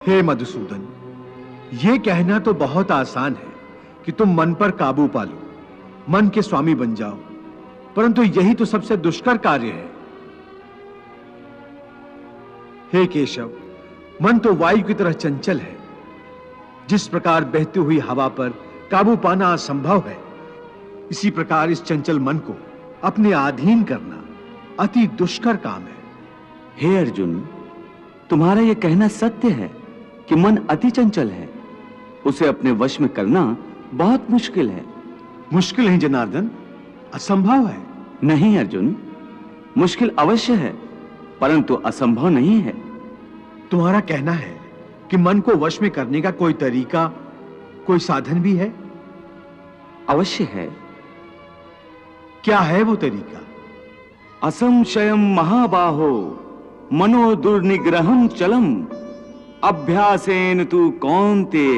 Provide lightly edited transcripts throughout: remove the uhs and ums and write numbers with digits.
हे मधुसूदन, यह कहना तो बहुत आसान है कि तुम मन पर काबू पा लो, मन के स्वामी बन जाओ, परंतु यही तो सबसे दुष्कर कार्य है। हे केशव, मन तो वायु की तरह चंचल है। जिस प्रकार बहती हुई हवा पर काबू पाना असंभव है, इसी प्रकार इस चंचल मन को अपने अधीन करना अति दुष्कर काम है। हे अर्जुन, तुम्हारा यह कहना सत्य है कि मन अति चंचल है। उसे अपने वश में करना बहुत मुश्किल है। मुश्किल है जनार्दन, असंभव है। नहीं अर्जुन, मुश्किल अवश्य है, परंतु असंभव नहीं है। तुम्हारा कहना है कि मन को वश में करने का कोई तरीका, कोई साधन भी है? अवश्य है। क्या है वो तरीका? असंशयम महाबाहो मनो दुर्निग्रहम चलम अभ्यासेन तु कौन्ते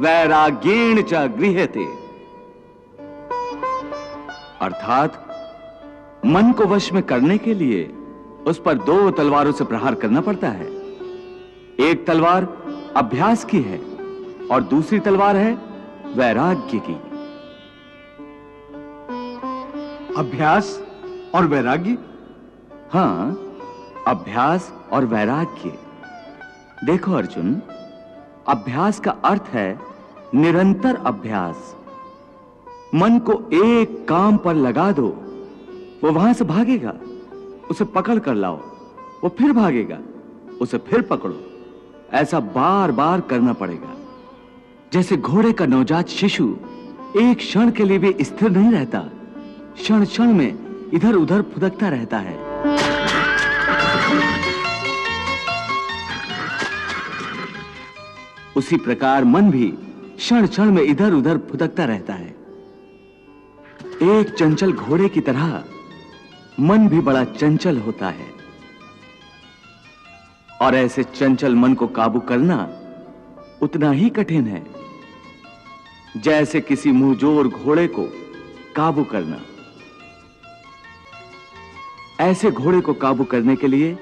वैराग्येण च गृह्यते। अर्थात मन को वश में करने के लिए उस पर दो तलवारों से प्रहार करना पड़ता है। एक तलवार अभ्यास की है और दूसरी तलवार है वैराग्य की। अभ्यास और वैराग्य? हां, अभ्यास और वैराग्य। देखो अर्जुन, अभ्यास का अर्थ है निरंतर अभ्यास। मन को एक काम पर लगा दो, वो वहां से भागेगा, उसे पकड़ कर लाओ, वो फिर भागेगा, उसे फिर पकड़ो। ऐसा बार बार करना पड़ेगा। जैसे घोड़े का नवजात शिशु एक क्षण के लिए भी स्थिर नहीं रहता, क्षण क्षण में इधर उधर फुदकता रहता है। उसी प्रकार मन भी क्षण क्षण में इधर उधर फुदकता रहता है। एक चंचल घोड़े की तरह मन भी बड़ा चंचल होता है, और ऐसे चंचल मन को काबू करना उतना ही कठिन है जैसे किसी मुंहजोर घोड़े को काबू करना। ऐसे घोड़े को काबू करने के लिए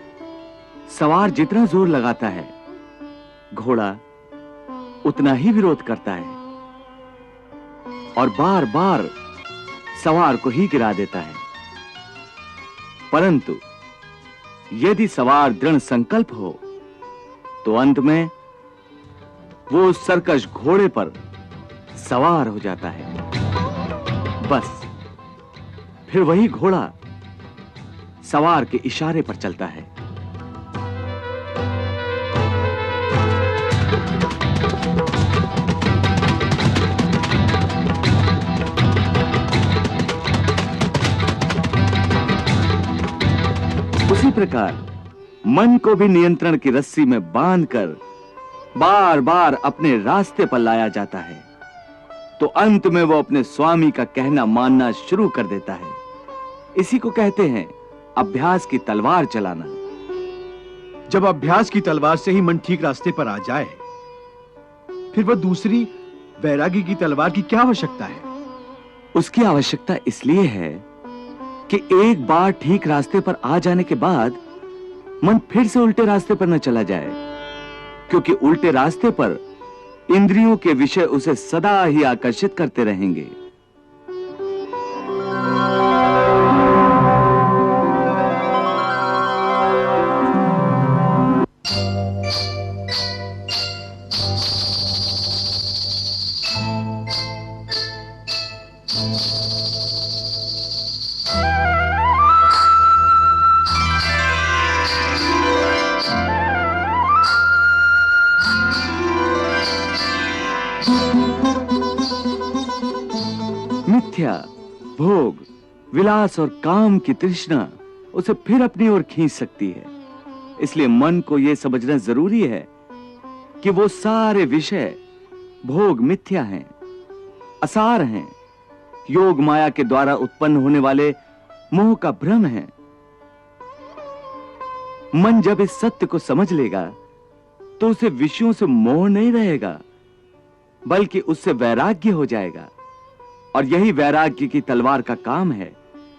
सवार जितना जोर लगाता है, घोड़ा उतना ही विरोध करता है और बार बार सवार को ही गिरा देता है। परंतु यदि सवार दृढ़ संकल्प हो तो अंत में वो सरकश घोड़े पर सवार हो जाता है। बस फिर वही घोड़ा सवार के इशारे पर चलता है। उसी प्रकार मन को भी नियंत्रण की रस्सी में बांधकर बार बार अपने रास्ते पर लाया जाता है, तो अंत में वो अपने स्वामी का कहना मानना शुरू कर देता है। इसी को कहते हैं अभ्यास की तलवार चलाना। जब अभ्यास की तलवार से ही मन ठीक रास्ते पर आ जाए, फिर वह दूसरी वैराग्य की तलवार की क्या आवश्यकता है? उसकी आवश्यकता इसलिए है कि एक बार ठीक रास्ते पर आ जाने के बाद मन फिर से उल्टे रास्ते पर न चला जाए, क्योंकि उल्टे रास्ते पर इंद्रियों के विषय उसे सदा ही आकर्षित करते रहेंगे। मिथ्या, भोग, विलास और काम की तृष्णा उसे फिर अपनी ओर खींच सकती है। इसलिए मन को यह समझना जरूरी है कि वो सारे विषय भोग मिथ्या हैं, असार हैं, योग माया के द्वारा उत्पन्न होने वाले मोह का भ्रम है। मन जब इस सत्य को समझ लेगा तो उसे विषयों से मोह नहीं रहेगा, बल्कि उससे वैराग्य हो जाएगा। और यही वैराग्य की तलवार का काम है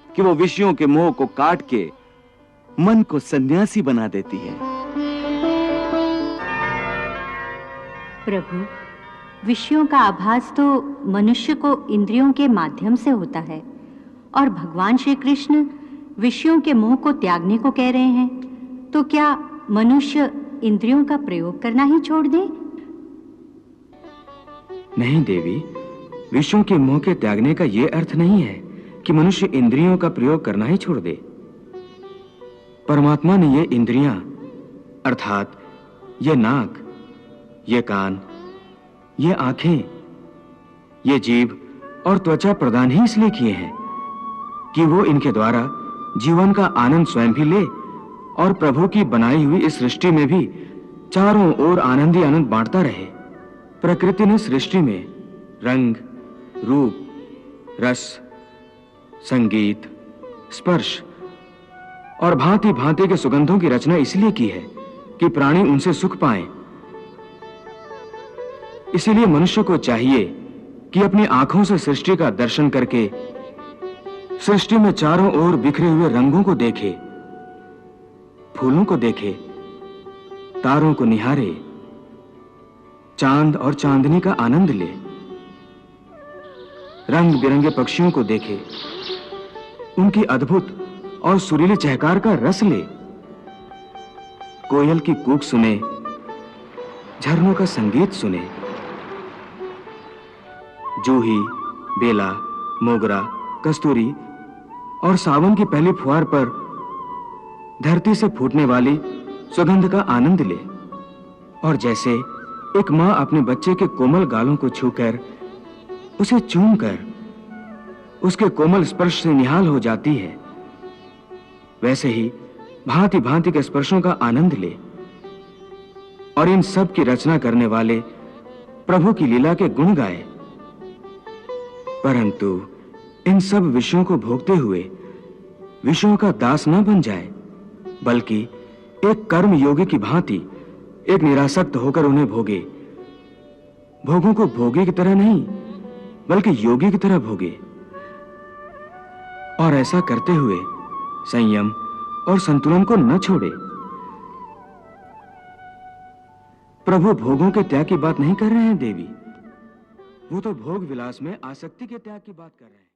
कि वो विषयों के मोह को काट के मन को सन्यासी बना देती है। प्रभु, विषयों का आभास तो मनुष्य को इंद्रियों के माध्यम से होता है और भगवान श्री कृष्ण विषयों के मोह को त्यागने को कह रहे हैं, तो क्या मनुष्य इंद्रियों का प्रयोग करना ही छोड़ दे? नहीं देवी, विषयों के मोह के त्यागने का यह अर्थ नहीं है कि मनुष्य इंद्रियों का प्रयोग करना ही छोड़ दे। परमात्मा ने ये इंद्रियां अर्थात ये नाक, ये कान, ये आंखें, ये जीभ और त्वचा प्रदान ही इसलिए किए हैं कि वो इनके द्वारा जीवन का आनंद स्वयं भी ले और प्रभु की बनाई हुई इस सृष्टि में भी चारों ओर आनंद ही आनंद बांटता रहे। प्रकृति ने सृष्टि में रंग, रूप, रस, संगीत, स्पर्श और भांति भांति के सुगंधों की रचना इसलिए की है कि प्राणी उनसे सुख पाएं। इसीलिए मनुष्य को चाहिए कि अपनी आंखों से सृष्टि का दर्शन करके सृष्टि में चारों ओर बिखरे हुए रंगों को देखे, फूलों को देखे, तारों को निहारे, चांद और चांदनी का आनंद ले, रंग बिरंगे पक्षियों को देखे, उनकी अद्भुत और सुरीली चहकार का रस ले, कोयल की कूक सुने, झरनों का संगीत सुने, जूही, बेला, मोगरा, कस्तूरी और सावन की पहली फुहार पर धरती से फूटने वाली सुगंध का आनंद ले। और जैसे एक मां अपने बच्चे के कोमल गालों को छूकर, उसे चूमकर उसके कोमल स्पर्श से निहाल हो जाती है, वैसे ही भांति भांति के स्पर्शों का आनंद ले और इन सब की रचना करने वाले प्रभु की लीला के गुण गाए। परंतु इन सब विषयों को भोगते हुए विषयों का दास न बन जाए, बल्कि एक कर्म योगी की भांति एक निरासक्त होकर उन्हें भोगे। भोगों को भोगी की तरह नहीं, बल्कि योगी की तरह भोगे। और ऐसा करते हुए संयम और संतुलन को न छोड़े। प्रभु भोगों के त्याग की बात नहीं कर रहे हैं देवी, वो तो भोग विलास में आसक्ति के त्याग की बात कर रहे हैं।